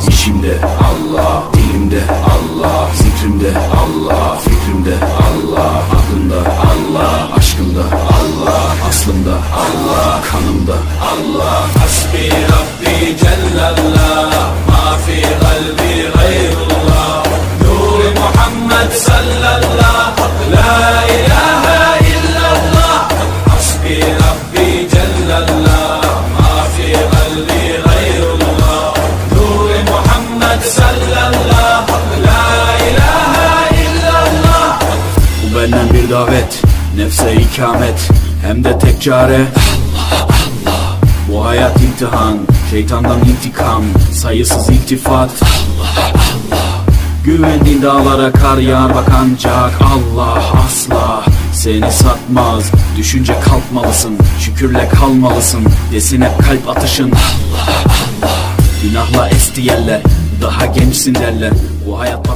İşimde Allah, dilimde Allah, zikrimde Allah, fikrimde Allah, aklımda Allah, aşkımda Allah, aslımda Allah, kanımda Allah. Hasbi Rabbi Cellallah, ma fi kalbi gayrullah. Nur Muhammed sallallahu, la ilahe illallah. Hasbi Rabbi Cellallah, ma fi kalbi gayrullah. Nur Muhammed sallallahu, la ilahe illallah. Bu benden bir davet, nefse ikamet, hem de tek çare Allah. Bu hayat imtihan, şeytandan intikam, sayısız iltifat Allah. Güvendiğin dağlara kar yağar bak ancak Allah asla seni satmaz. Düşünce kalkmalısın, şükürle kalmalısın, desin hep kalp atışın Allah. Günahla esti yerler, daha gençsin derler. Bu hayat